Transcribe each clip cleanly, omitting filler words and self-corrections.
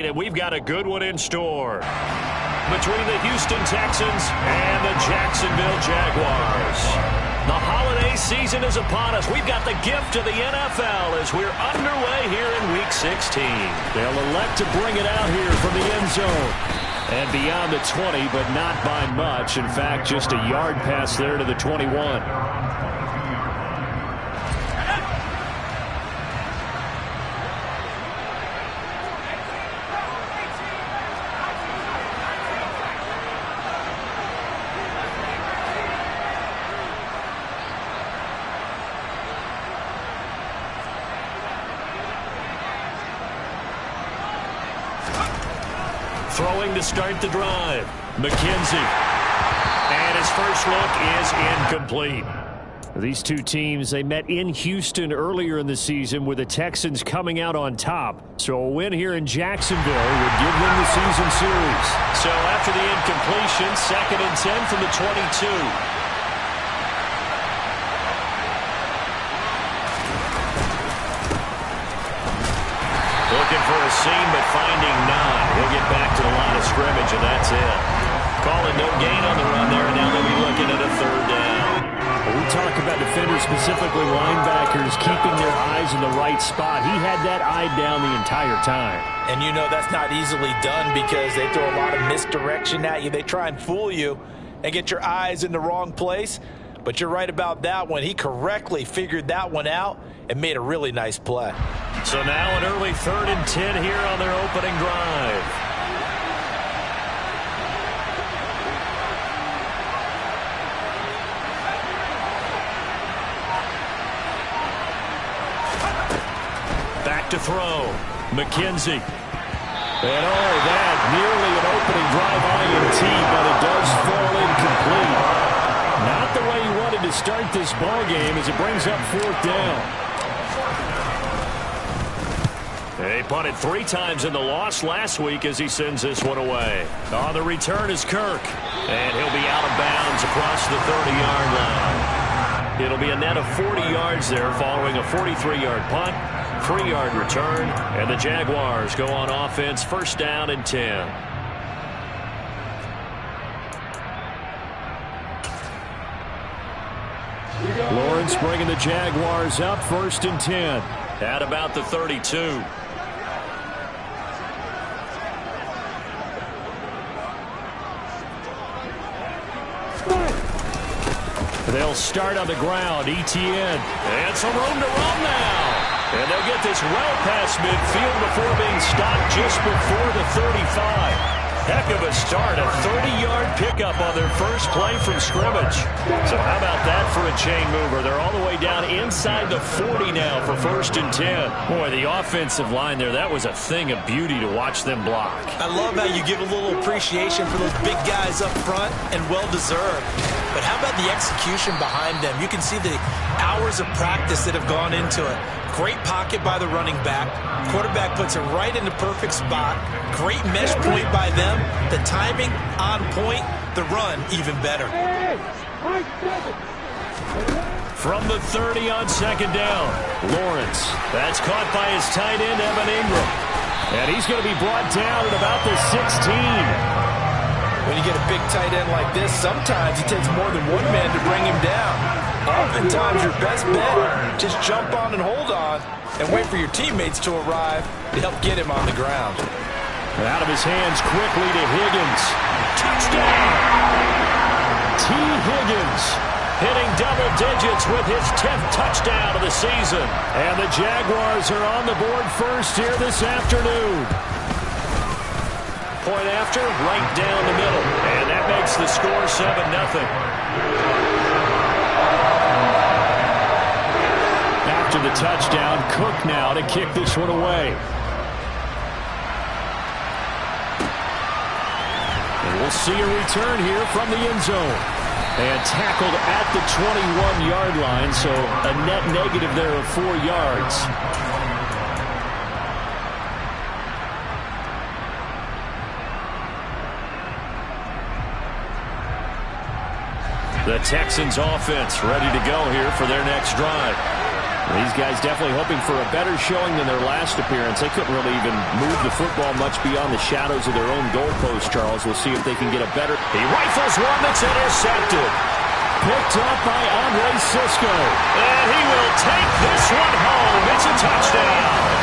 And we've got a good one in store between the Houston Texans and the Jacksonville Jaguars. The holiday season is upon us. We've got the gift of the NFL as we're underway here in Week 16. They'll elect to bring it out here from the end zone. And beyond the 20, but not by much. In fact, just a yard pass there to the 21. Throwing to start the drive. McKenzie. And his first look is incomplete. These two teams, they met in Houston earlier in the season with the Texans coming out on top. So a win here in Jacksonville would give them the season series. So after the incompletion, 2nd and 10 from the 22. Looking for a seam, but finding none. He'll get back to the line of scrimmage, and that's it. Calling no gain on the run there, and now they'll be looking at a 3rd down. Well, we talk about defenders, specifically linebackers, keeping their eyes in the right spot. He had that eye down the entire time. And you know that's not easily done because they throw a lot of misdirection at you. They try and fool you and get your eyes in the wrong place. But you're right about that one. He correctly figured that one out and made a really nice play. So now an early 3rd and 10 here on their opening drive. Back to throw. McKenzie. And that nearly an opening drive INT, but it does fall incomplete. Not the way he wanted to start this ball game as it brings up 4th down. They punted 3 times in the loss last week as he sends this one away. On the return is Kirk. And he'll be out of bounds across the 30-yard line. It'll be a net of 40 yards there following a 43-yard punt, 3-yard return, and the Jaguars go on offense 1st down and 10. Lawrence bringing the Jaguars up 1st and 10 at about the 32. They'll start on the ground. Etienne. And some room to run now. And they'll get this well past midfield before being stopped just before the 35. Heck of a start. A 30-yard pickup on their first play from scrimmage. So how about that for a chain mover? They're all the way down inside the 40 now for 1st and 10. Boy, the offensive line there, that was a thing of beauty to watch them block. I love how you give a little appreciation for those big guys up front, and well-deserved. But how about the execution behind them? You can see the hours of practice that have gone into it. Great pocket by the running back. Quarterback puts it right in the perfect spot. Great mesh point by them. The timing on point. The run even better. From the 30 on 2nd down. Lawrence. That's caught by his tight end, Evan Ingram. And he's going to be brought down at about the 16. When you get a big tight end like this, sometimes it takes more than one man to bring him down. Oftentimes, your best bet, just jump on and hold on and wait for your teammates to arrive to help get him on the ground. And out of his hands quickly to Higgins. Touchdown! T. Higgins hitting double digits with his 10th touchdown of the season. And the Jaguars are on the board first here this afternoon. Point after, right down the middle. And that makes the score 7-0. After the touchdown, Cook now to kick this one away. And we'll see a return here from the end zone. And tackled at the 21-yard line, so a net negative there of 4 yards. The Texans offense ready to go here for their next drive. These guys definitely hoping for a better showing than their last appearance. They couldn't really even move the football much beyond the shadows of their own goalpost, Charles. We'll see if they can get a better... He rifles one that's intercepted. Picked up by Andre Cisco. And he will take this one home. It's a touchdown.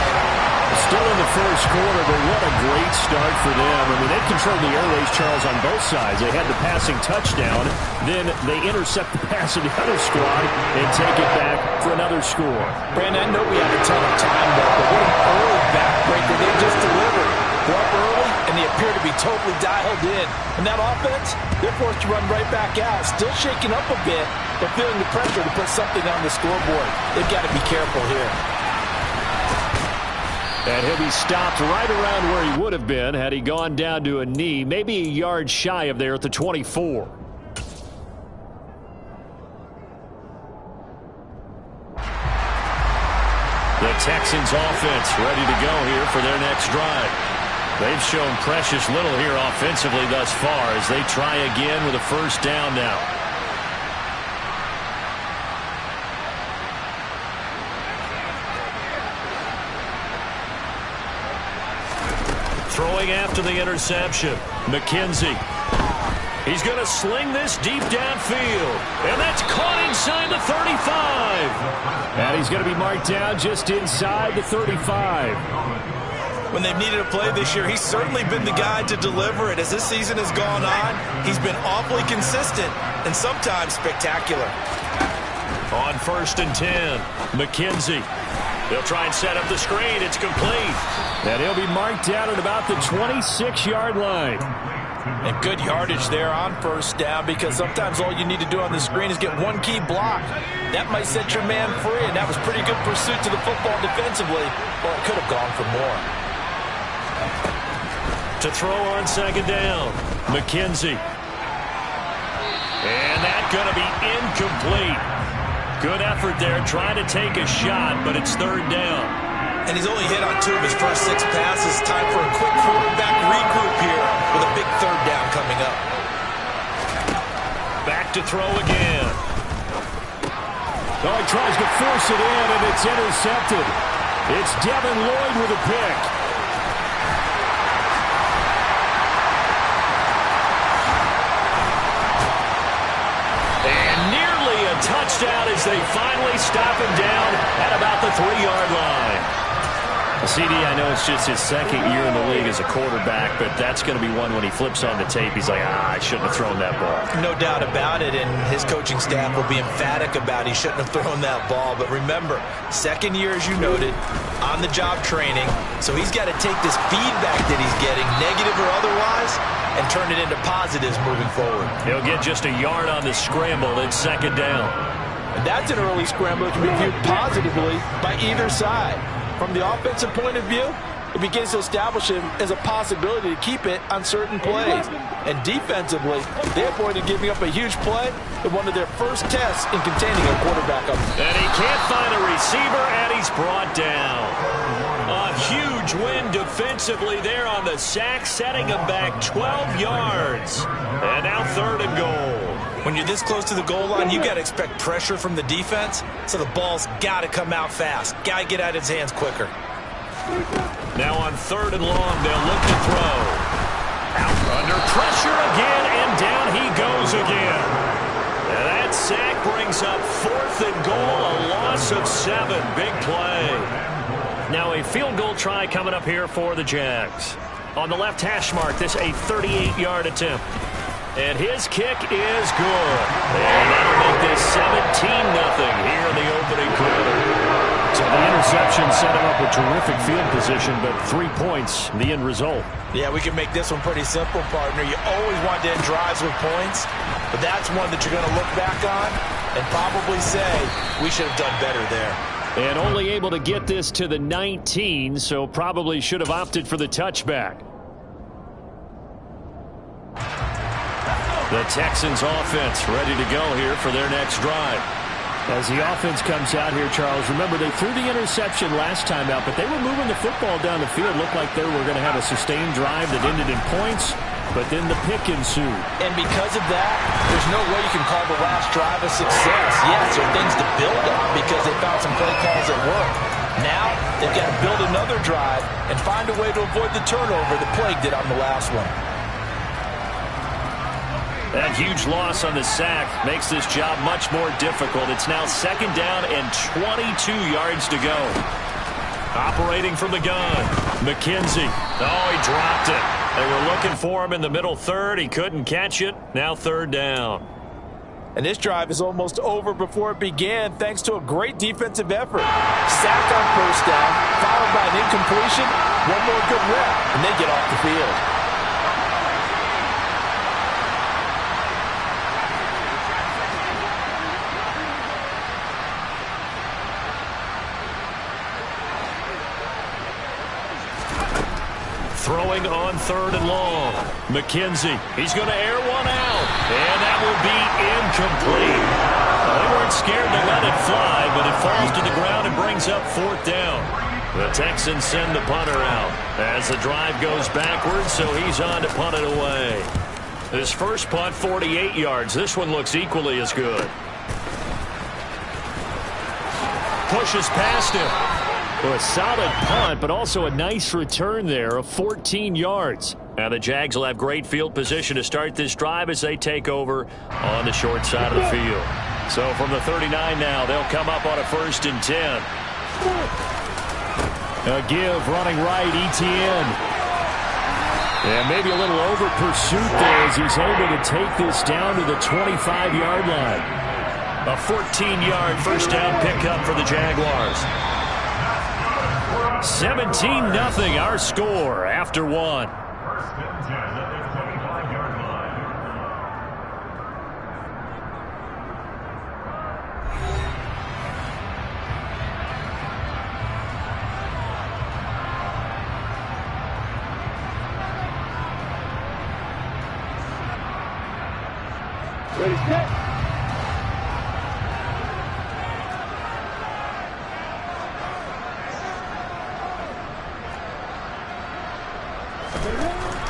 Still in the first quarter, but what a great start for them. I mean, they controlled the airways, Charles, on both sides. They had the passing touchdown. Then they intercept the pass of the other squad and take it back for another score. Brandon, I know we have a ton of time left, but what an early backbreaker they just delivered. They're up early, and they appear to be totally dialed in. And that offense, they're forced to run right back out, still shaking up a bit, but feeling the pressure to put something on the scoreboard. They've got to be careful here. And he'll be stopped right around where he would have been had he gone down to a knee, maybe a yard shy of there at the 24. The Texans offense ready to go here for their next drive. They've shown precious little here offensively thus far as they try again with a first down now. Throwing after the interception, McKenzie. He's going to sling this deep downfield. And that's caught inside the 35. And he's going to be marked down just inside the 35. When they've needed a play this year, he's certainly been the guy to deliver it. As this season has gone on, he's been awfully consistent and sometimes spectacular. On 1st and 10, McKenzie. They'll try and set up the screen. It's complete. And he'll be marked down at about the 26-yard line. And good yardage there on first down, because sometimes all you need to do on the screen is get one key block. That might set your man free, and that was pretty good pursuit to the football defensively, or it could have gone for more. To throw on 2nd down, McKenzie. And that's going to be incomplete. Good effort there, trying to take a shot, but it's 3rd down. And he's only hit on 2 of his first 6 passes. Time for a quick quarterback regroup here with a big 3rd down coming up. Back to throw again. Oh, he tries to force it in, and it's intercepted. It's Devin Lloyd with a pick. And nearly a touchdown as they finally stop him down at about the 3-yard line. CD, I know it's just his 2nd year in the league as a quarterback, but that's going to be one when he flips on the tape. He's like, I shouldn't have thrown that ball. No doubt about it, and his coaching staff will be emphatic about he shouldn't have thrown that ball. But remember, 2nd year, as you noted, on-the-job training, so he's got to take this feedback that he's getting, negative or otherwise, and turn it into positives moving forward. He'll get just a yard on the scramble. It's 2nd down. And that's an early scramble that can be viewed positively by either side. From the offensive point of view, it begins to establish him as a possibility to keep it on certain plays. And defensively, they avoided giving up a huge play in one of their first tests in containing a quarterback up. And he can't find a receiver, and he's brought down. A huge win defensively there on the sack, setting him back 12 yards. And now 3rd and goal. When you're this close to the goal line, you got to expect pressure from the defense, so the ball's got to come out fast. Got to get out of his hands quicker. Now on 3rd and long, they'll look to throw. Out under pressure again, and down he goes again. And that sack brings up 4th and goal, a loss of 7. Big play. Now a field goal try coming up here for the Jags. On the left hash mark, this a 38-yard attempt. And his kick is good. And that'll make this 17-0 here in the opening quarter. So the interception set him up with terrific field position, but 3 points, the end result. Yeah, we can make this one pretty simple, partner. You always want to end drives with points, but that's one that you're going to look back on and probably say, we should have done better there. And only able to get this to the 19, so probably should have opted for the touchback. The Texans offense ready to go here for their next drive. As the offense comes out here, Charles, remember they threw the interception last time out, but they were moving the football down the field. Looked like they were going to have a sustained drive that ended in points. but then the pick ensued. And because of that, there's no way you can call the last drive a success. Yes, there are things to build on because they found some play calls that work. Now, they've got to build another drive and find a way to avoid the turnover that plagued it on the last one. That huge loss on the sack makes this job much more difficult. It's now 2nd down and 22 yards to go. Operating from the gun, McKenzie. Oh, he dropped it. They were looking for him in the middle third. He couldn't catch it. Now 3rd down. And this drive is almost over before it began thanks to a great defensive effort. Sack on 1st down, followed by an incompletion, one more good rep, and they get off the field. Throwing on 3rd and long. McKenzie, he's going to air one out. And that will be incomplete. They weren't scared to let it fly, but it falls to the ground and brings up 4th down. The Texans send the punter out as the drive goes backwards, so he's on to punt it away. His first punt, 48 yards. This one looks equally as good. Pushes past him. Well, a solid punt, but also a nice return there of 14 yards. Now the Jags will have great field position to start this drive as they take over on the short side of the field. So from the 39 now, they'll come up on a 1st and 10. A give running right, Etienne. And maybe a little over pursuit there as he's able to take this down to the 25-yard line. A 14-yard first down pickup for the Jaguars. 17-0 our score after 1. Ready, set.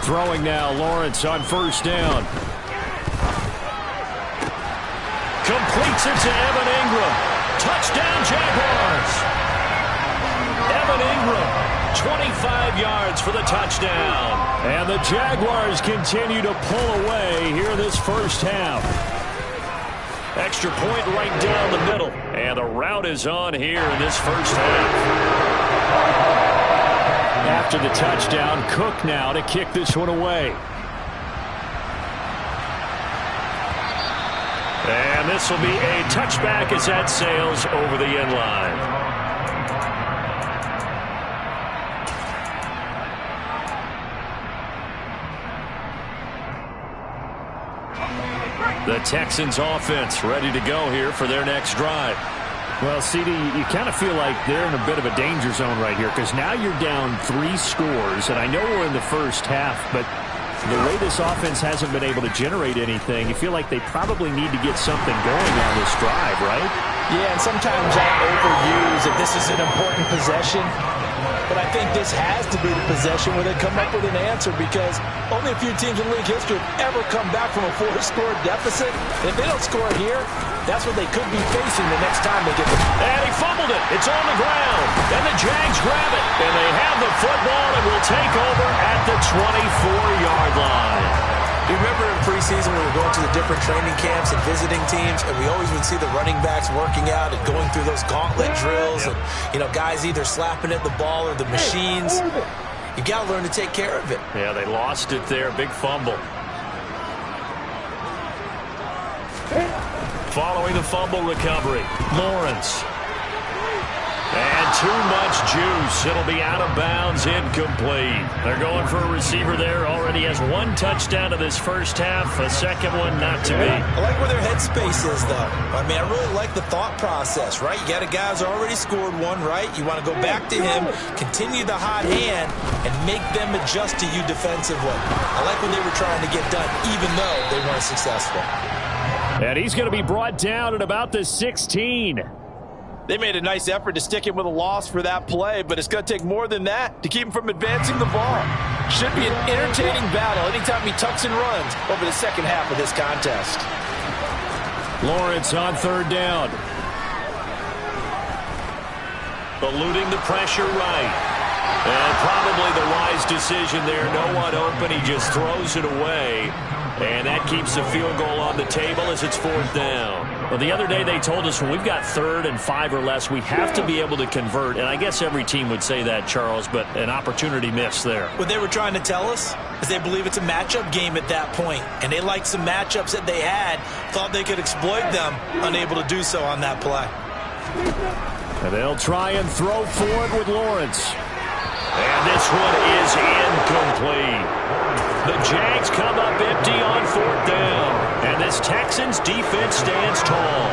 Throwing now, Lawrence on 1st down. Completes it to Evan Ingram. Touchdown, Jaguars. Evan Ingram, 25 yards for the touchdown. And the Jaguars continue to pull away here this first half. Extra point right down the middle. And the route is on here in this first half. After the touchdown, Cook now to kick this one away. And this will be a touchback as that sails over the end line. The Texans offense ready to go here for their next drive. Well, CD, you kind of feel like they're in a bit of a danger zone right here because now you're down 3 scores, and I know we're in the first half, but the way this offense hasn't been able to generate anything, you feel like they probably need to get something going on this drive, right? Yeah, and sometimes I overuse if this is an important possession. But I think this has to be the possession where they come up with an answer because only a few teams in league history have ever come back from a 4-score deficit. And if they don't score here, that's what they could be facing the next time they get the ball. And he fumbled it. It's on the ground. And the Jags grab it. And they have the football and will take over at the 24-yard line. You remember in preseason when we were going to the different training camps and visiting teams, and we always would see the running backs working out and going through those gauntlet drills, and guys either slapping at the ball or the machines. You got to learn to take care of it. Yeah, they lost it there. Big fumble. Following the fumble recovery, Lawrence. And too much juice. It'll be out of bounds, incomplete. They're going for a receiver there. Already has 1 touchdown to this first half. A second one not to be. I like where their headspace is, though. I mean, I really like the thought process, right? You got a guy who's already scored 1, right? You want to go back to him, continue the hot hand, and make them adjust to you defensively. I like what they were trying to get done, even though they weren't successful. And he's going to be brought down at about the 16. They made a nice effort to stick him with a loss for that play, but it's going to take more than that to keep him from advancing the ball. Should be an entertaining battle anytime he tucks and runs over the second half of this contest. Lawrence on third down. Eluding the pressure right. And probably the wise decision there. No one open. He just throws it away. And that keeps the field goal on the table as it's fourth down. Well, the other day they told us when we've got 3rd and 5 or less, we have to be able to convert. And I guess every team would say that, Charles, but an opportunity missed there. What they were trying to tell us is they believe it's a matchup game at that point. And they liked some matchups that they had, thought they could exploit them, unable to do so on that play. And they'll try and throw forward with Lawrence. And this one is incomplete. The Jags come up empty on 4th down. And this Texans defense stands tall.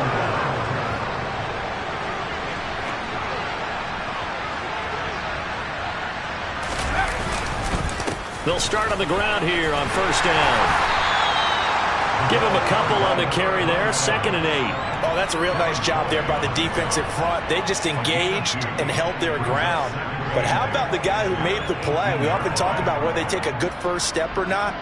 They'll start on the ground here on 1st down. Give him a couple on the carry there. 2nd and 8. Oh, that's a real nice job there by the defense in front. They just engaged and held their ground. But how about the guy who made the play? We often talk about whether they take a good first step or not.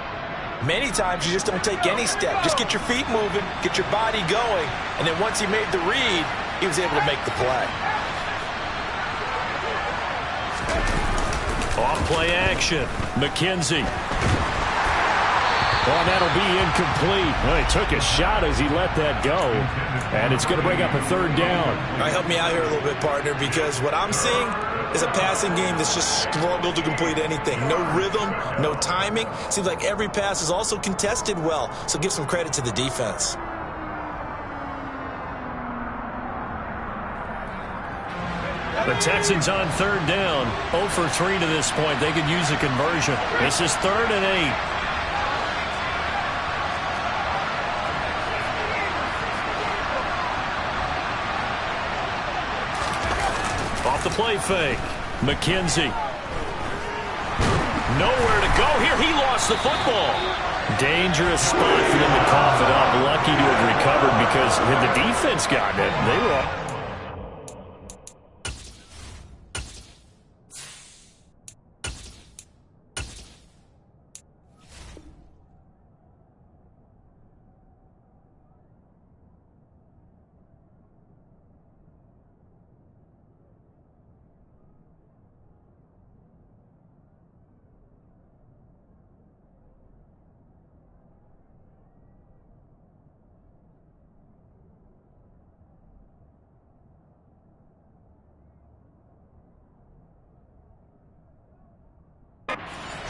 Many times you just don't take any step. Just get your feet moving, get your body going, and then once he made the read, he was able to make the play. Off play action. McKenzie. Well, that'll be incomplete. Well, he took a shot as he let that go. And it's going to bring up a 3rd down. All right, help me out here a little bit, partner, because what I'm seeing is a passing game that's just struggled to complete anything. No rhythm, no timing. Seems like every pass is also contested well, so give some credit to the defense. The Texans on 3rd down. 0 for 3 to this point. They could use a conversion. This is 3rd and 8. Off the play fake. McKenzie. Nowhere to go here. He lost the football. Dangerous spot for them to cough it up. Lucky to have recovered because had the defense gotten it, they were all...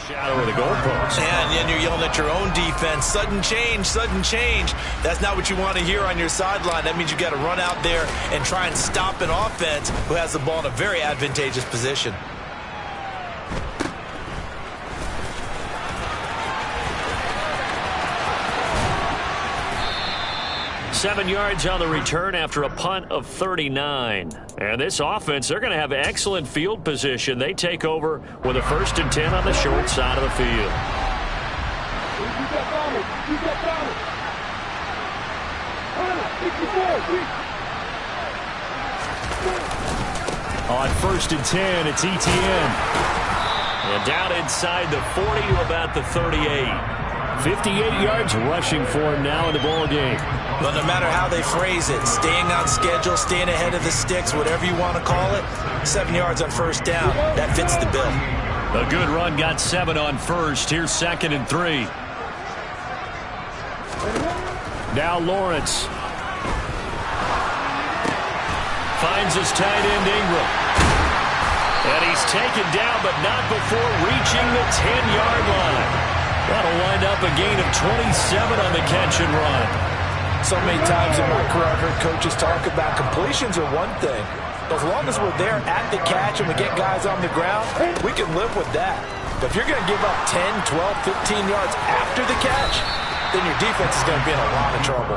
shadow of the goalpost. And then you're yelling at your own defense. Sudden change, sudden change. That's not what you want to hear on your sideline. That means you got to run out there and try and stop an offense who has the ball in a very advantageous position. Seven yards on the return after a punt of 39. And this offense, they're going to have excellent field position. They take over with a 1st and 10 on the short side of the field. On 1st and 10, it's Etienne. And down inside the 40 to about the 38. 58 yards rushing for him now in the ball game. But no matter how they phrase it, staying on schedule, staying ahead of the sticks, whatever you want to call it, 7 yards on 1st down, that fits the bill. A good run, got 7 on 1st. Here's 2nd and 3. Now Lawrence. Finds his tight end Ingram. And he's taken down, but not before reaching the 10-yard line. That'll wind up a gain of 27 on the catch and run. So many times in my career I've heard coaches talk about completions are one thing. As long as we're there at the catch and we get guys on the ground, we can live with that. But if you're going to give up 10, 12, 15 yards after the catch, then your defense is going to be in a lot of trouble.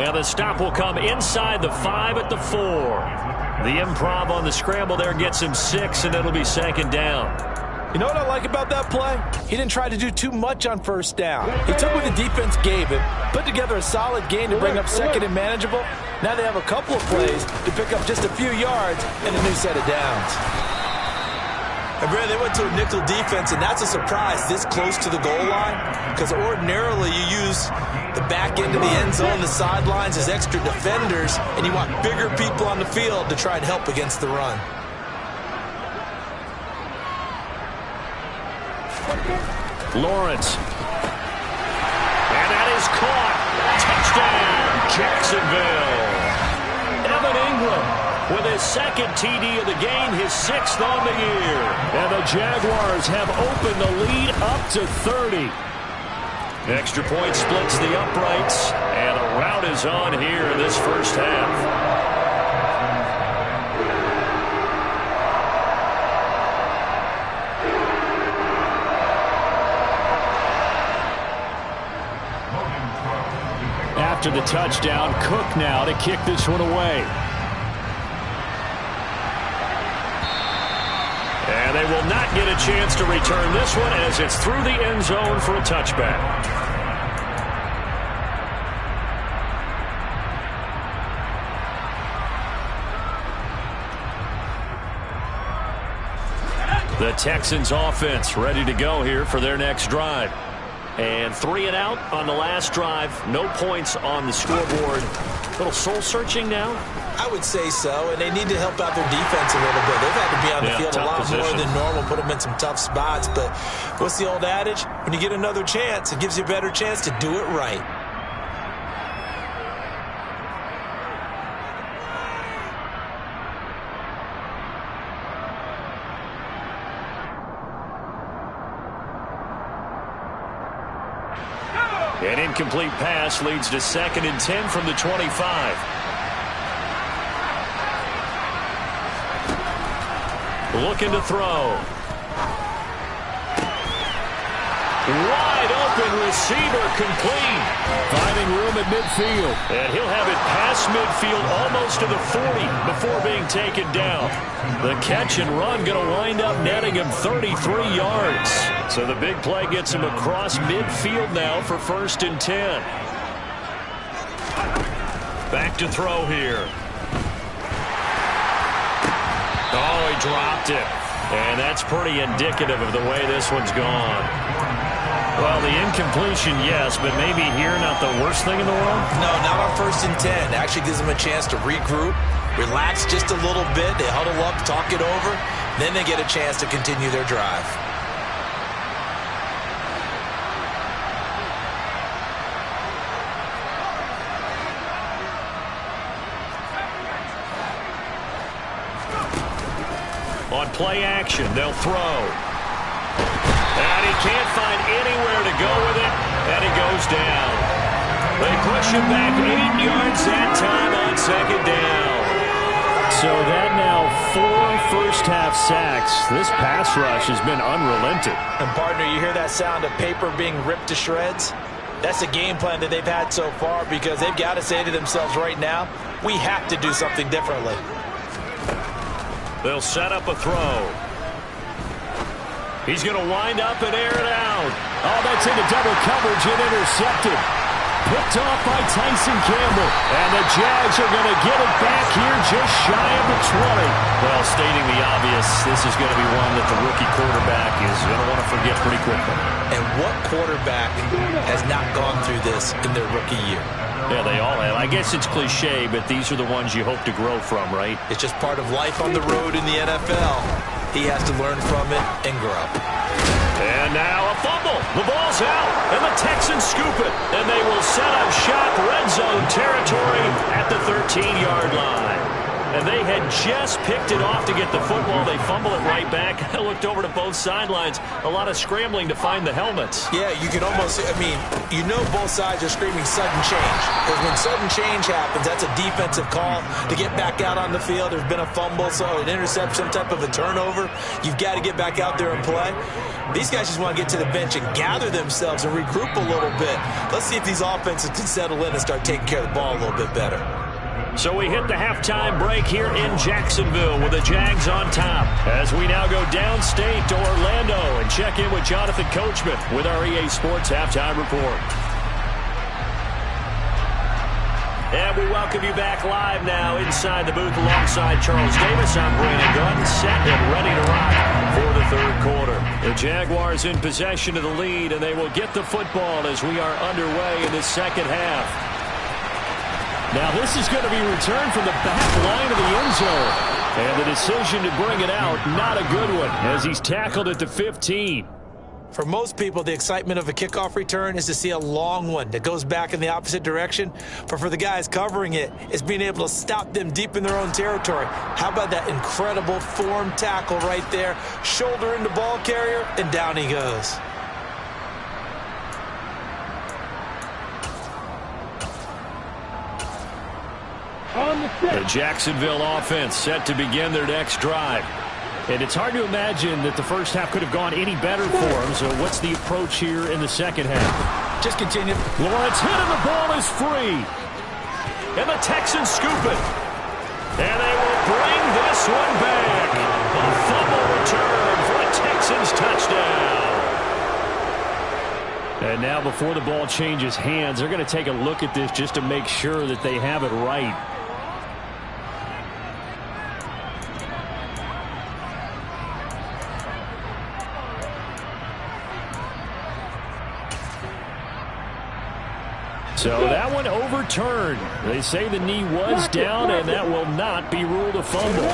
And the stop will come inside the 5 at the 4. The improv on the scramble there gets him 6, and it'll be 2nd down. You know what I like about that play? He didn't try to do too much on 1st down. He took what the defense gave him, put together a solid game to bring up 2nd and manageable. Now they have a couple of plays to pick up just a few yards and a new set of downs. And Brad, they went to a nickel defense, and that's a surprise this close to the goal line, because ordinarily you use the back end of the end zone, the sidelines as extra defenders, and you want bigger people on the field to try and help against the run. Lawrence. And that is caught. Touchdown, Jacksonville. Evan Ingram with his second TD of the game, his 6th on the year. And the Jaguars have opened the lead up to 30. Extra point splits the uprights, and a rout is on here in this first half. After the touchdown, Cook now to kick this one away. And they will not get a chance to return this one as it's through the end zone for a touchback. The Texans offense ready to go here for their next drive. And 3 and out on the last drive. No points on the scoreboard. A little soul-searching now? I would say so, and they need to help out their defense a little bit. They've had to be on the field a lot more than normal, put them in some tough spots. But what's the old adage? When you get another chance, it gives you a better chance to do it right. An incomplete pass leads to 2nd and 10 from the 25. Looking to throw. Wide open receiver complete. Finding room at midfield. And he'll have it past midfield almost to the 40 before being taken down. The catch and run going to wind up netting him 33 yards. So the big play gets him across midfield now for 1st and 10. Back to throw here. Oh, he dropped it. And that's pretty indicative of the way this one's gone. Well, the incompletion, yes, but maybe here not the worst thing in the world? No, not on 1st and 10. Actually gives them a chance to regroup, relax just a little bit. They huddle up, talk it over. Then they get a chance to continue their drive. On play action, they'll throw. And he can't find anywhere to go with it, and he goes down. They push him back 8 yards that time on 2nd down. So that now 4 first-half sacks. This pass rush has been unrelenting. And, partner, you hear that sound of paper being ripped to shreds? That's the game plan that they've had so far, because they've got to say to themselves right now, we have to do something differently. They'll set up a throw. He's going to wind up and air it out. Oh, that's into double coverage and intercepted. Picked off by Tyson Campbell. And the Jags are going to get it back here just shy of the 20. Well, stating the obvious, this is going to be one that the rookie quarterback is going to want to forget pretty quickly. And what quarterback has not gone through this in their rookie year? Yeah, they all have. I guess it's cliche, but these are the ones you hope to grow from, right? It's just part of life on the road in the NFL. He has to learn from it and grow. And now a fumble. The ball's out, and the Texans scoop it. And they will set up shop red zone territory at the 13-yard line. And they had just picked it off to get the football. They fumble it right back. I looked over to both sidelines. A lot of scrambling to find the helmets. Yeah, you can almost, you know both sides are screaming sudden change. Because when sudden change happens, that's a defensive call to get back out on the field. There's been a fumble, so an interception, some type of a turnover. You've got to get back out there and play. These guys just want to get to the bench and gather themselves and regroup a little bit. Let's see if these offenses can settle in and start taking care of the ball a little bit better. So we hit the halftime break here in Jacksonville with the Jags on top. As we now go downstate to Orlando and check in with Jonathan Coachman with our EA Sports Halftime Report. And we welcome you back live now inside the booth alongside Charles Davis. I'm Brandon Gunn, set and ready to rock for the third quarter. The Jaguars in possession of the lead, and they will get the football as we are underway in the second half. Now this is going to be returned from the back line of the end zone. And the decision to bring it out, not a good one, as he's tackled at the 15. For most people, the excitement of a kickoff return is to see a long one that goes back in the opposite direction. But for the guys covering it, it's being able to stop them deep in their own territory. How about that incredible form tackle right there? Shoulder in the ball carrier, and down he goes. The Jacksonville offense set to begin their next drive. And it's hard to imagine that the first half could have gone any better for them. So what's the approach here in the second half? Just continue. Lawrence hit and the ball is free. And the Texans scoop it. And they will bring this one back. A fumble return for a Texans touchdown. And now before the ball changes hands, they're going to take a look at this just to make sure that they have it right. So that one overturned. They say the knee was down, and that will not be ruled a fumble.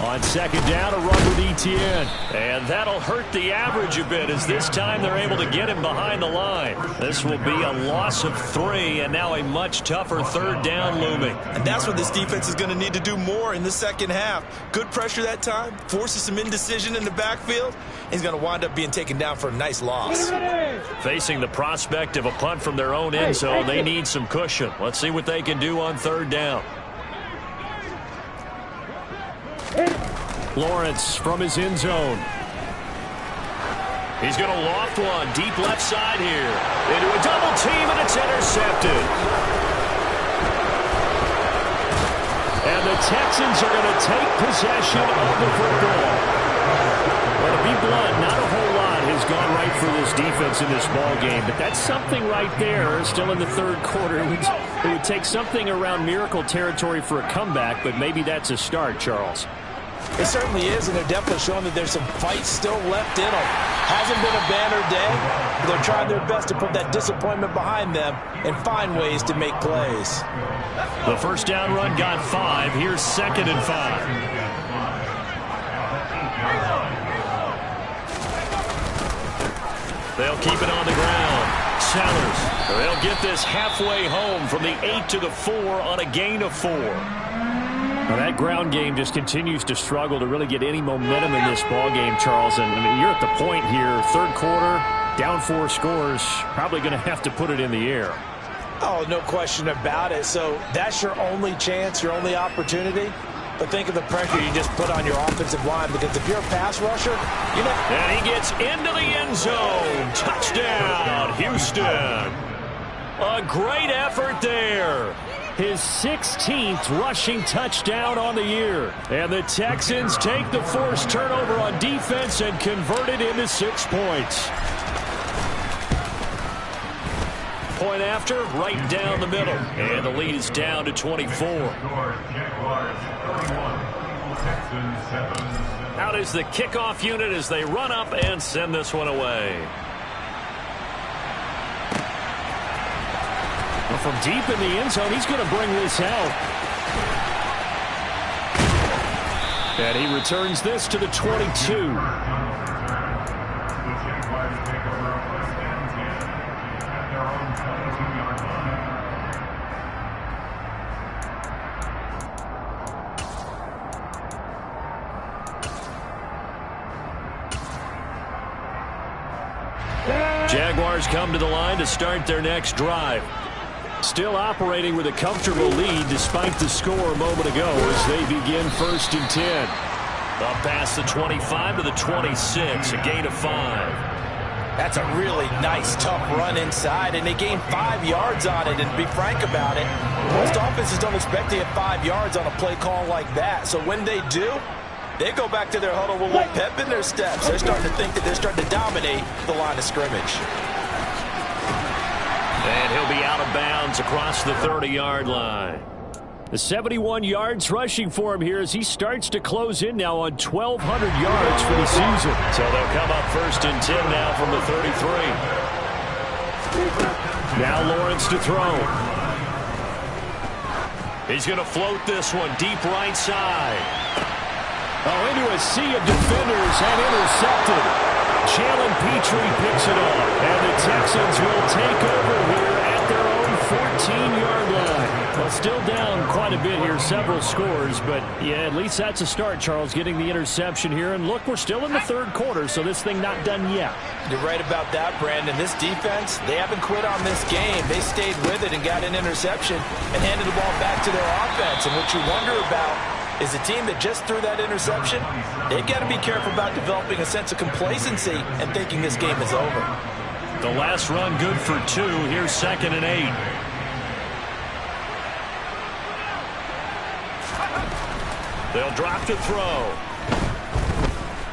On second down, a run with Etienne. And that'll hurt the average a bit, as this time they're able to get him behind the line. This will be a loss of 3, and now a much tougher third down looming. And that's what this defense is going to need to do more in the second half. Good pressure that time, forces some indecision in the backfield. He's going to wind up being taken down for a nice loss. Facing the prospect of a punt from their own end zone, they need some cushion. Let's see what they can do on third down. Lawrence from his end zone. He's going to loft one deep left side here. Into a double team, and it's intercepted. And the Texans are going to take possession of the football. Well, to be blunt, not a whole lot has gone right for this defense in this ball game, but that's something right there. Still in the third quarter. It would take something around miracle territory for a comeback, but maybe that's a start, Charles. It certainly is, and they're definitely showing that there's some fight still left in them. Hasn't been a banner day, but they're trying their best to put that disappointment behind them and find ways to make plays. The first down run got 5. Here's 2nd and 5. They'll keep it on the ground. Sellers, they'll get this halfway home from the 8 to the 4 on a gain of 4. Well, that ground game just continues to struggle to really get any momentum in this ball game, Charles. And I mean, you're at the point here, third quarter, down 4 scores, probably going to have to put it in the air. Oh, no question about it. So that's your only chance, your only opportunity. But think of the pressure you just put on your offensive line, because if you're a pass rusher, you know. And he gets into the end zone. Touchdown, Houston. A great effort there. His 16th rushing touchdown on the year. And the Texans take the forced turnover on defense and convert it into 6 points. Point after, right down the middle. And the lead is down to 24. Out is the kickoff unit as they run up and send this one away. From deep in the end zone, he's going to bring this out. And he returns this to the 22. Jaguars come to the line to start their next drive. Still operating with a comfortable lead despite the score a moment ago as they begin 1st and 10. Up past the 25 to the 26, a gain of 5. That's a really nice, tough run inside, and they gained 5 yards on it. And to be frank about it, most offenses don't expect to get 5 yards on a play call like that. So when they do, they go back to their huddle with a little pep in their steps. They're starting to think that they're starting to dominate the line of scrimmage. And he'll be out of bounds across the 30-yard line. The 71 yards rushing for him here as he starts to close in now on 1,200 yards for the season. So they'll come up 1st and 10 now from the 33. Now Lawrence to throw. He's going to float this one deep right side. Oh, into a sea of defenders and intercepted. Jalen Petrie picks it up. And the Texans will take over here at their own 14-yard line. Well, still down quite a bit here, several scores, but yeah, at least that's a start, Charles, getting the interception here. And look, we're still in the 3rd quarter, so this thing not done yet. You're right about that, Brandon. This defense, they haven't quit on this game. They stayed with it and got an interception and handed the ball back to their offense. And what you wonder about is a team that just threw that interception, they've got to be careful about developing a sense of complacency and thinking this game is over. The last run good for 2. Here's 2nd and 8. They'll drop to throw.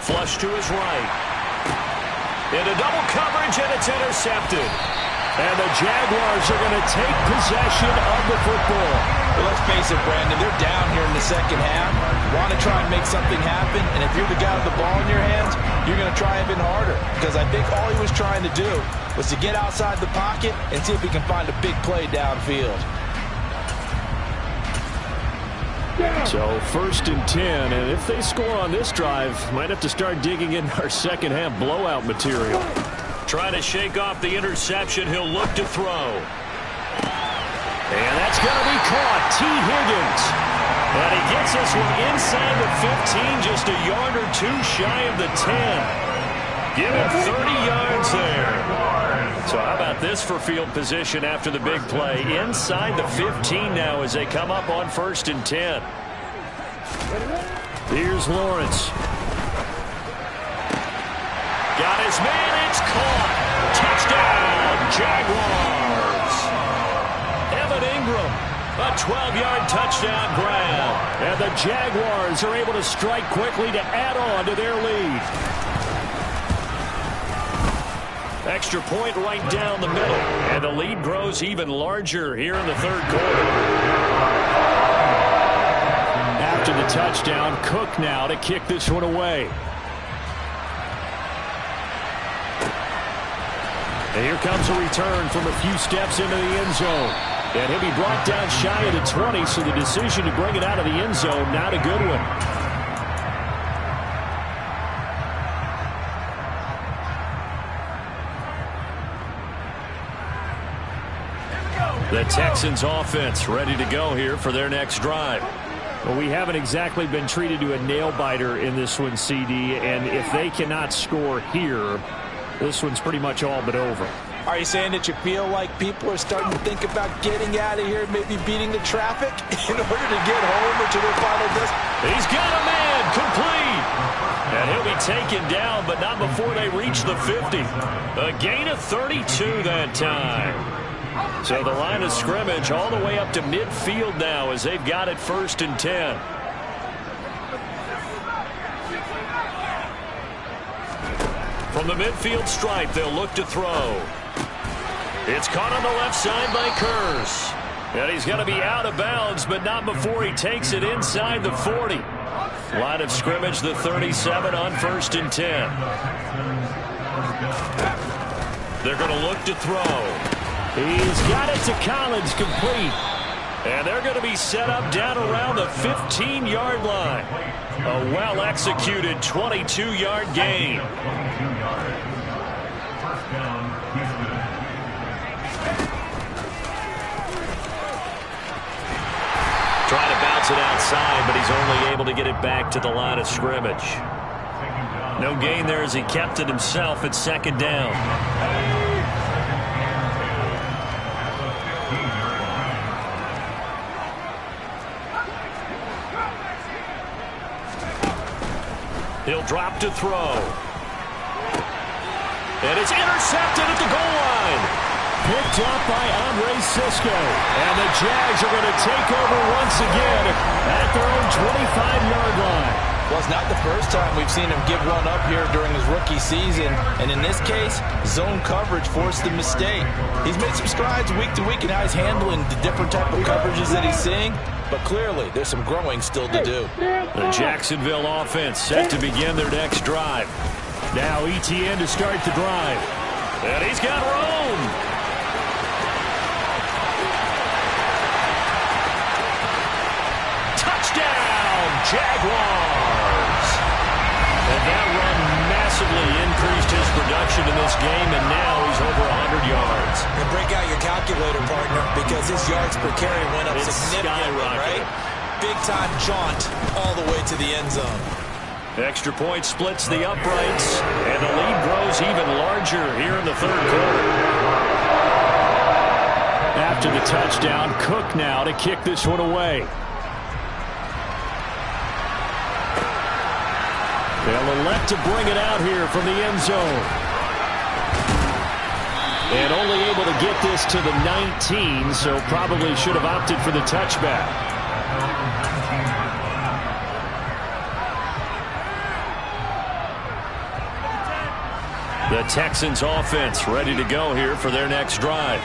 Flush to his right. Into double coverage, and it's intercepted. And the Jaguars are going to take possession of the football. Well, let's face it, Brandon, they're down here in the 2nd half. Want to try and make something happen, and if you're the guy with the ball in your hands, you're going to try even harder. Because I think all he was trying to do was to get outside the pocket and see if he can find a big play downfield. So 1st and 10, and if they score on this drive, might have to start digging in our 2nd half blowout material. Trying to shake off the interception. He'll look to throw. And that's going to be caught. T. Higgins. And he gets this one inside the 15, just a yard or 2 shy of the 10. Give him 30 yards there. So how about this for field position after the big play? Inside the 15 now as they come up on 1st and 10. Here's Lawrence. Got his man. It's caught. Touchdown, Jaguars. Evan Ingram, a 12-yard touchdown grab. And the Jaguars are able to strike quickly to add on to their lead. Extra point right down the middle. And the lead grows even larger here in the 3rd quarter. After the touchdown, Cook now to kick this one away. And here comes a return from a few steps into the end zone. And he'll be brought down shy of the 20, so the decision to bring it out of the end zone, not a good one. The Texans offense ready to go here for their next drive. Well, we haven't exactly been treated to a nail-biter in this one, CD, and if they cannot score here, this one's pretty much all but over. Are you saying that you feel like people are starting to think about getting out of here, maybe beating the traffic in order to get home or to their final destination? He's got a man, complete. And he'll be taken down, but not before they reach the 50. A gain of 32 that time. So the line of scrimmage all the way up to midfield now as they've got it 1st and 10. From the midfield stripe, they'll look to throw. It's caught on the left side by Kurz. And he's going to be out of bounds, but not before he takes it inside the 40. Line of scrimmage, the 37 on 1st and 10. They're going to look to throw. He's got it to Collins, complete. And they're going to be set up down around the 15-yard line. A well-executed 22-yard gain. Trying to bounce it outside, but he's only able to get it back to the line of scrimmage. No gain there as he kept it himself at 2nd down. He'll drop to throw. And it's intercepted at the goal line. Picked up by Andre Cisco. And the Jags are going to take over once again at their own 25-yard line. Well, it's not the first time we've seen him give one up here during his rookie season. And in this case, zone coverage forced the mistake. He's made some strides week to week in how he's handling the different type of coverages that he's seeing. But clearly, there's some growing still to do. The Jacksonville offense set to begin their next drive. Now ETN to start the drive. And he's got Rome. Touchdown, Jaguars. And that run massively increased his production in this game, and now he's over 100 yards. And break out your calculator, partner, because his yards per carry went up significantly, right? Big-time jaunt all the way to the end zone. Extra point splits the uprights, and the lead grows even larger here in the third quarter. After the touchdown, Cook now to kick this one away. They'll elect to bring it out here from the end zone. And only able to get this to the 19, so probably should have opted for the touchback. The Texans offense ready to go here for their next drive.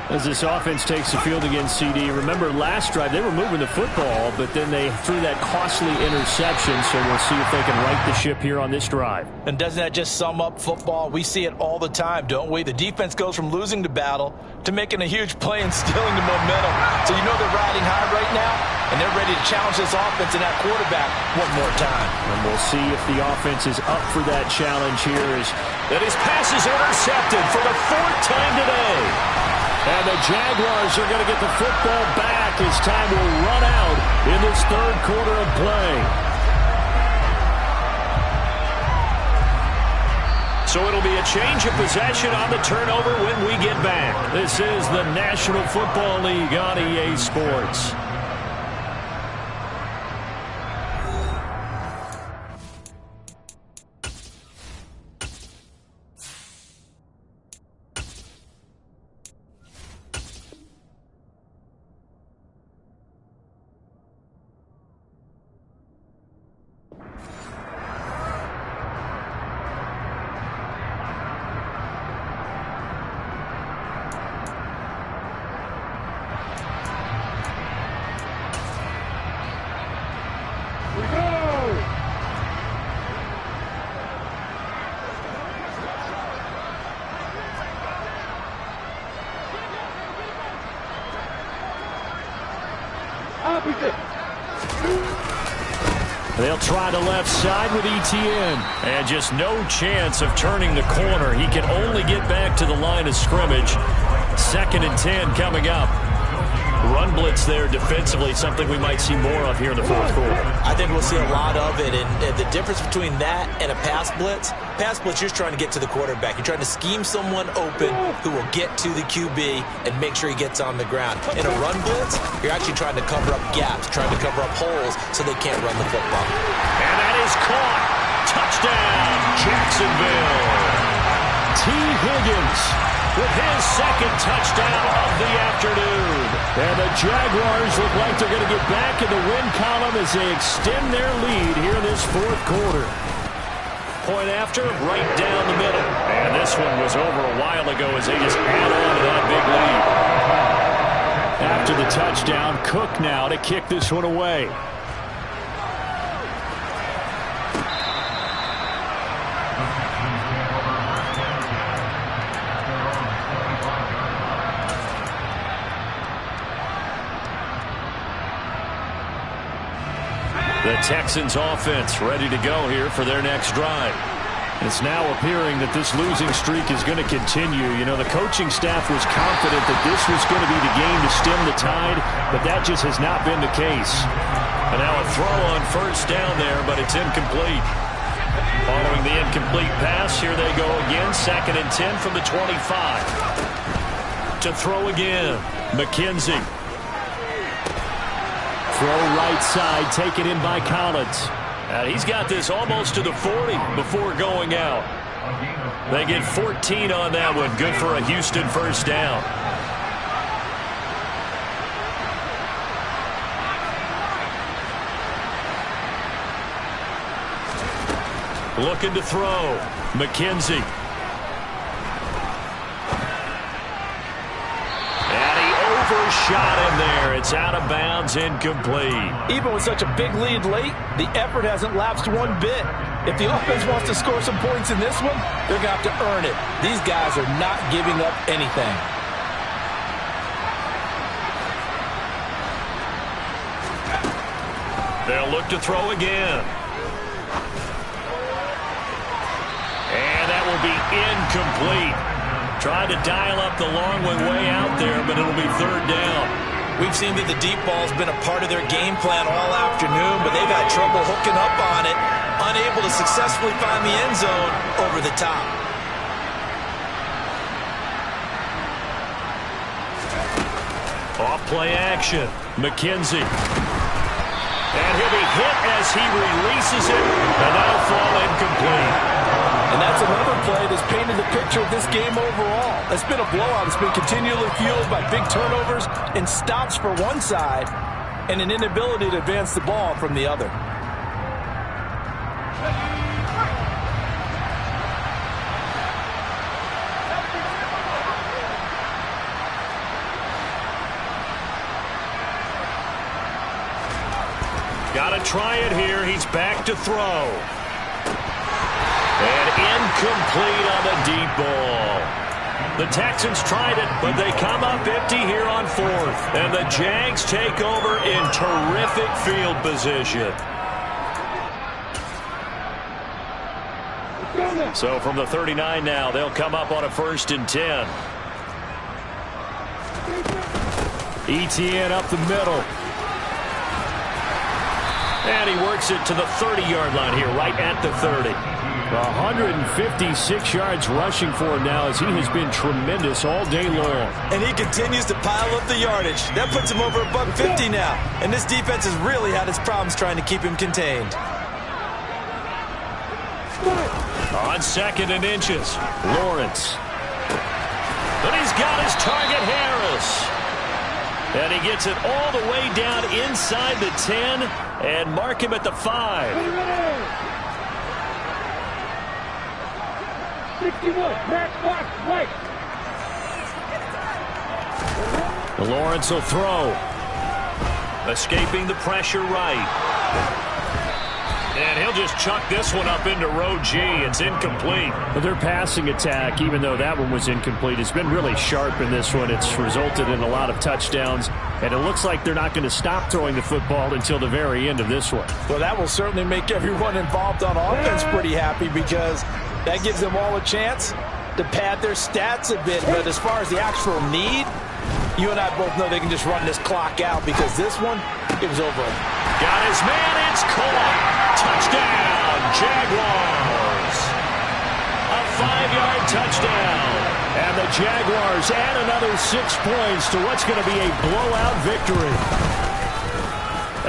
As this offense takes the field against CD, remember last drive they were moving the football, but then they threw that costly interception, so we'll see if they can right the ship here on this drive. And doesn't that just sum up football? We see it all the time, don't we? The defense goes from losing the battle to making a huge play and stealing the momentum. So you know they're riding high right now, and they're ready to challenge this offense and that quarterback one more time. And we'll see if the offense is up for that challenge here. That his pass is intercepted for the fourth time today. And the Jaguars are going to get the football back as time will run out in this third quarter of play. So it'll be a change of possession on the turnover when we get back. This is the National Football League on EA Sports. They'll try the left side with ETN. And just no chance of turning the corner. He can only get back to the line of scrimmage. 2nd and 10 coming up. Run blitz there defensively, something we might see more of here in the fourth quarter. I think we'll see a lot of it. And the difference between that and a pass blitz, you're trying to get to the quarterback. You're trying to scheme someone open who will get to the QB and make sure he gets on the ground. In a run blitz, you're actually trying to cover up gaps, trying to cover up holes so they can't run the football. And that is caught. Touchdown, Jacksonville. T. Higgins with his 2nd touchdown of the afternoon. And the Jaguars look like they're going to get back in the win column as they extend their lead here in this fourth quarter. Point after, right down the middle. And this one was over a while ago as they just add on to that big lead. After the touchdown, Cook now to kick this one away. The Texans offense ready to go here for their next drive. It's now appearing that this losing streak is going to continue. You know, the coaching staff was confident that this was going to be the game to stem the tide, but that just has not been the case. And now a throw on first down there, but it's incomplete. Following the incomplete pass, here they go again. 2nd and 10 from the 25. To throw again, McKenzie. Throw right side, taken in by Collins. He's got this almost to the 40 before going out. They get 14 on that one. Good for a Houston first down. Looking to throw. McKenzie. And he overshot him there. It's out of bounds, incomplete. Even with such a big lead late, the effort hasn't lapsed one bit. If the offense wants to score some points in this one, they're going to have to earn it. These guys are not giving up anything. They'll look to throw again. And that will be incomplete. Trying to dial up the long way out there, but it'll be third down. We've seen that the deep ball's been a part of their game plan all afternoon, but they've had trouble hooking up on it, unable to successfully find the end zone over the top. Off play action. McKenzie. And he'll be hit as he releases it, and that'll fall incomplete. And that's another play that's painted the picture of this game overall. It's been a blowout. It's been continually fueled by big turnovers and stops for one side and an inability to advance the ball from the other. Got to try it here. He's back to throw. And incomplete on the deep ball. The Texans tried it, but they come up empty here on fourth. And the Jags take over in terrific field position. So from the 39 now, they'll come up on a 1st and 10. Etienne up the middle. And he works it to the 30-yard line here, right at the 30. 156 yards rushing for him now as he has been tremendous all day long. And he continues to pile up the yardage. That puts him over $150 now. And this defense has really had its problems trying to keep him contained. On 2nd and inches, Lawrence. But he's got his target, Harris. And he gets it all the way down inside the 10 and mark him at the 5. 61, back, right. Lawrence will throw. Escaping the pressure right. And he'll just chuck this one up into row G. It's incomplete. But their passing attack, even though that one was incomplete, has been really sharp in this one. It's resulted in a lot of touchdowns. And it looks like they're not going to stop throwing the football until the very end of this one. Well, that will certainly make everyone involved on offense pretty happy because that gives them all a chance to pad their stats a bit. But as far as the actual need, you and I both know they can just run this clock out because this one, it was over. Got his man. It's caught. Touchdown, Jaguars. A 5-yard touchdown. And the Jaguars add another 6 points to what's going to be a blowout victory.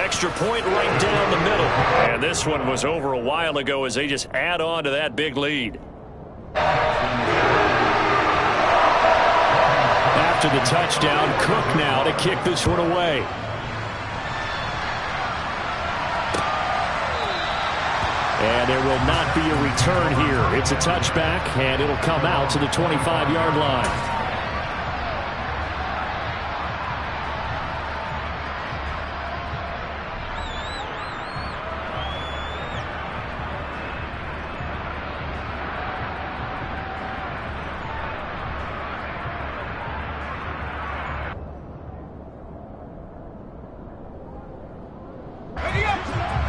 Extra point right down the middle. And this one was over a while ago as they just add on to that big lead. After the touchdown, Cook now to kick this one away. And there will not be a return here. It's a touchback, and it'll come out to the 25-yard line.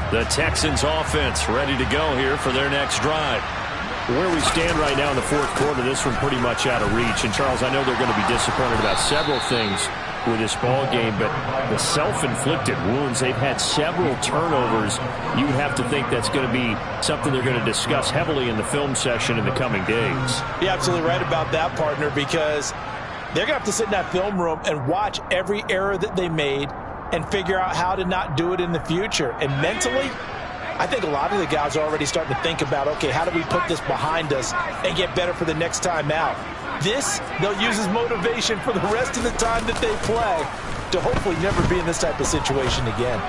The Texans offense ready to go here for their next drive. Where we stand right now in the fourth quarter, this one pretty much out of reach. And, Charles, I know they're going to be disappointed about several things with this ball game, but the self-inflicted wounds, they've had several turnovers. You would have to think that's going to be something they're going to discuss heavily in the film session in the coming days. You're absolutely right about that, partner, because they're going to have to sit in that film room and watch every error that they made and figure out how to not do it in the future. And mentally, I think a lot of the guys are already starting to think about, okay, how do we put this behind us and get better for the next time out? This, they'll use as motivation for the rest of the time that they play to hopefully never be in this type of situation again.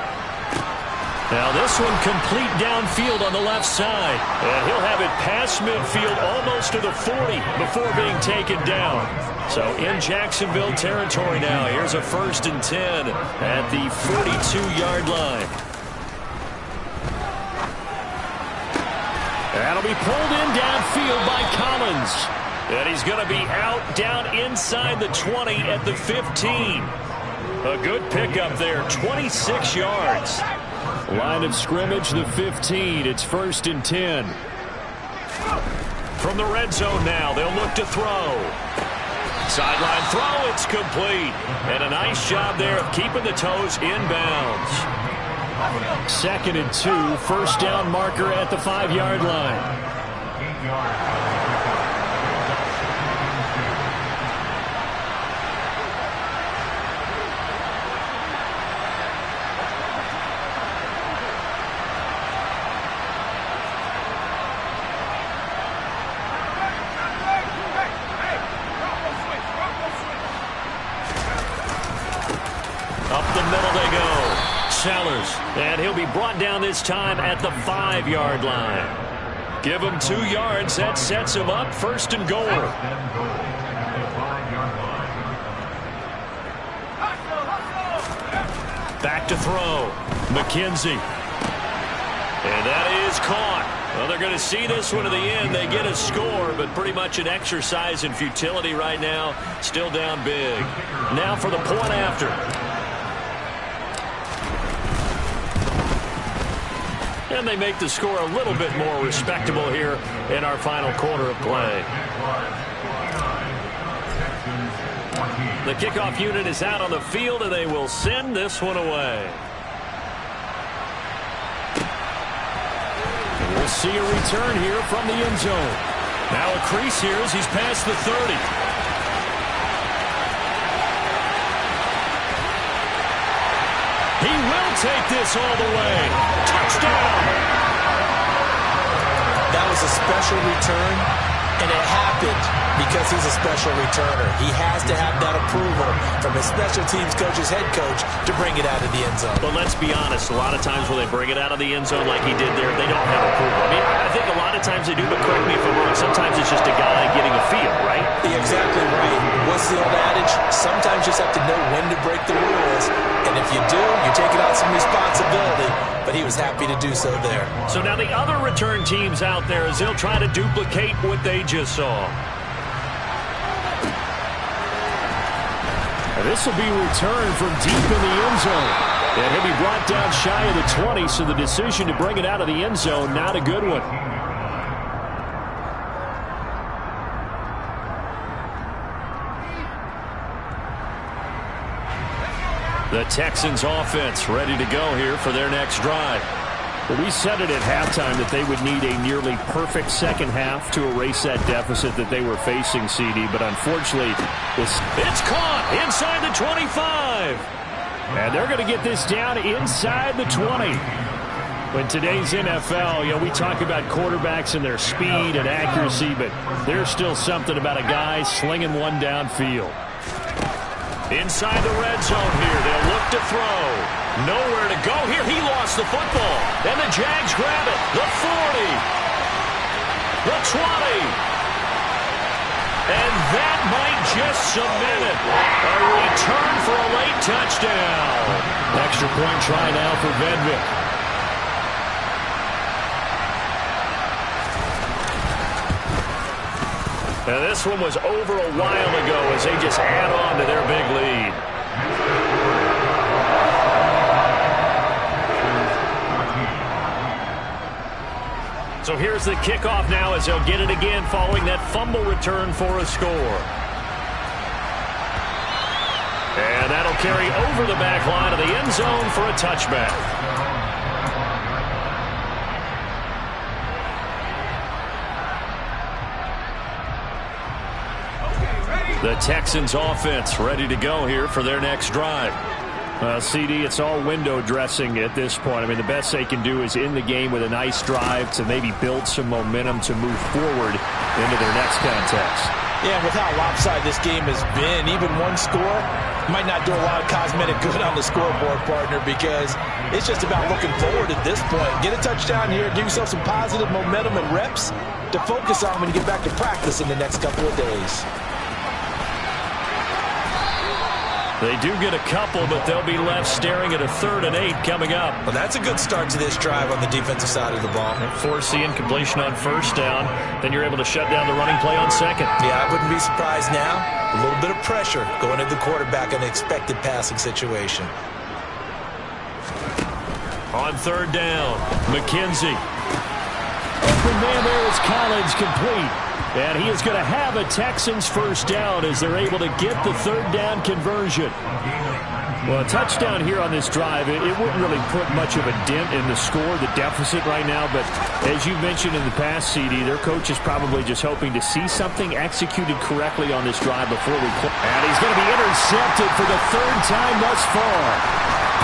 Now this one complete downfield on the left side. And he'll have it past midfield almost to the 40 before being taken down. So in Jacksonville territory now. Here's a 1st and 10 at the 42-yard line. That'll be pulled in downfield by Collins. And he's going to be out down inside the 20 at the 15. A good pickup there, 26 yards. Line of scrimmage, the 15. It's 1st and 10. From the red zone now, they'll look to throw. Sideline throw, it's complete. And a nice job there of keeping the toes inbounds. 2nd and 2, 1st down marker at the 5-yard line. Up the middle they go. Sellers. And he'll be brought down this time at the 5-yard line. Give him 2 yards. That sets him up. 1st and goal. Back to throw. McKenzie. And that is caught. Well, they're going to see this one to the end. They get a score, but pretty much an exercise in futility right now. Still down big. Now for the point after. And they make the score a little bit more respectable here in our final quarter of play. The kickoff unit is out on the field, and they will send this one away. We'll see a return here from the end zone. Now a crease here as he's past the 30. He will take this all the way. Touchdown! That was a special return, and it happened because he's a special returner. He has to have that approval from his special teams coach's head coach to bring it out of the end zone. But let's be honest, a lot of times when they bring it out of the end zone like he did there, they don't have approval. I mean, I think a lot of times they do, but correct me if I'm wrong. Sometimes it's just a guy getting a feel, right? You're exactly right. What's the old adage? Sometimes you just have to know when to break the rules. And if you do, you're taking on some responsibility. But he was happy to do so there. So now the other return teams out there as they'll try to duplicate what they just saw. And this will be returned from deep in the end zone. And he'll be brought down shy of the 20, so the decision to bring it out of the end zone, not a good one. The Texans offense ready to go here for their next drive. Well, we said it at halftime that they would need a nearly perfect second half to erase that deficit that they were facing, CD. But unfortunately, it's caught inside the 25. And they're going to get this down inside the 20. In today's NFL, you know, we talk about quarterbacks and their speed and accuracy, but there's still something about a guy slinging one downfield. Inside the red zone here, they'll look to throw. Nowhere to go here. He lost the football. And the Jags grab it. The 40. The 20. And that might just cement it. A return for a late touchdown. Extra point try now for Vedvik. Now this one was over a while ago as they just add on to their big lead. So here's the kickoff now as they'll get it again following that fumble return for a score. And that'll carry over the back line of the end zone for a touchback. The Texans offense ready to go here for their next drive. CD, it's all window dressing at this point. I mean, the best they can do is in the game with a nice drive to maybe build some momentum to move forward into their next contest. Yeah, with how lopsided this game has been, even one score might not do a lot of cosmetic good on the scoreboard, partner, because it's just about looking forward at this point. Get a touchdown here, give yourself some positive momentum and reps to focus on when you get back to practice in the next couple of days. They do get a couple, but they'll be left staring at a 3rd and 8 coming up. Well, that's a good start to this drive on the defensive side of the ball. Force the incompletion on 1st down. Then you're able to shut down the running play on 2nd. Yeah, I wouldn't be surprised now. A little bit of pressure going at the quarterback in an expected passing situation. On 3rd down, McKenzie. Open man there is Collins, complete. And he is going to have a Texans 1st down as they're able to get the 3rd down conversion. Well, a touchdown here on this drive, it wouldn't really put much of a dent in the score, the deficit right now. But as you mentioned in the past, CD, their coach is probably just hoping to see something executed correctly on this drive before we close. And he's going to be intercepted for the 3rd time thus far.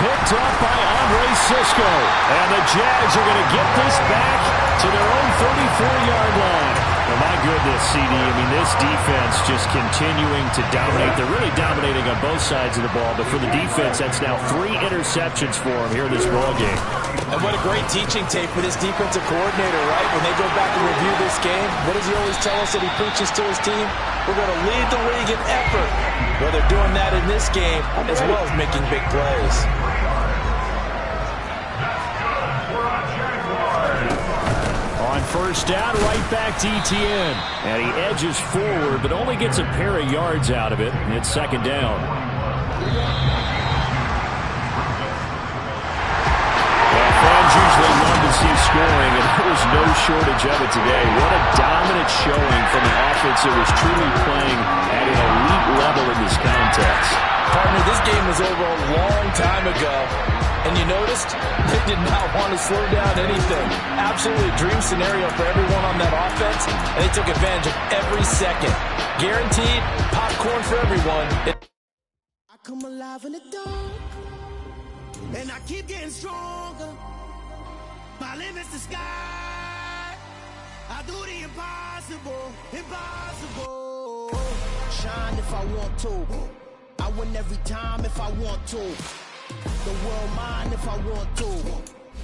Picked up by Andre Cisco. And the Jags are going to get this back to their own 34-yard line. Well, my goodness, CD, I mean, this defense just continuing to dominate. They're really dominating on both sides of the ball, but for the defense, that's now 3 interceptions for them here in this ballgame. And what a great teaching tape for this defensive coordinator, right? When they go back and review this game, what does he always tell us that he preaches to his team? We're going to lead the league in effort. Well, they're doing that in this game as well as making big plays. On 1st down, right back to Etienne. And he edges forward, but only gets a pair of yards out of it. It's 2nd down. Well, fans usually love to see scoring, and there was no shortage of it today. What a dominant showing from an offense that was truly playing at an elite level in this contest. Partner, this game was over a long time ago. And you noticed they did not want to slow down anything. Absolutely a dream scenario for everyone on that offense, and they took advantage of every second. Guaranteed popcorn for everyone. I come alive in the dark, and I keep getting stronger. My limit's the sky. I do the impossible, impossible. Shine if I want to. I win every time if I want to. The world mine if I want to.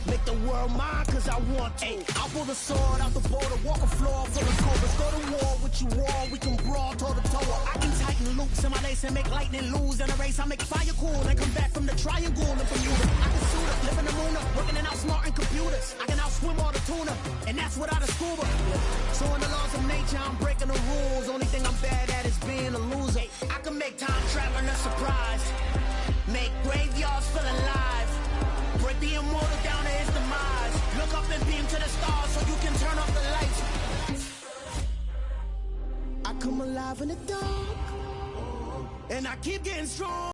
Make the world mine cause I want to. I pull the sword out the border, walk a floor full of cobras. Go to war with you all, we can brawl toe to toe. I can tighten loops in my lace and make lightning lose in a race. I make fire cool and come back from the triangle and Bermuda. I can suit up, live in the moon up, working and outsmarting computers. I can outswim all the tuna, and that's without a scuba. So in the laws of nature, I'm breaking the rules. Only thing I'm bad at is being a loser. I can make time traveling a surprise. Make graveyards feel alive. Break the immortal down to his demise. Look up and beam to the stars so you can turn off the lights. I come alive in the dark, and I keep getting strong.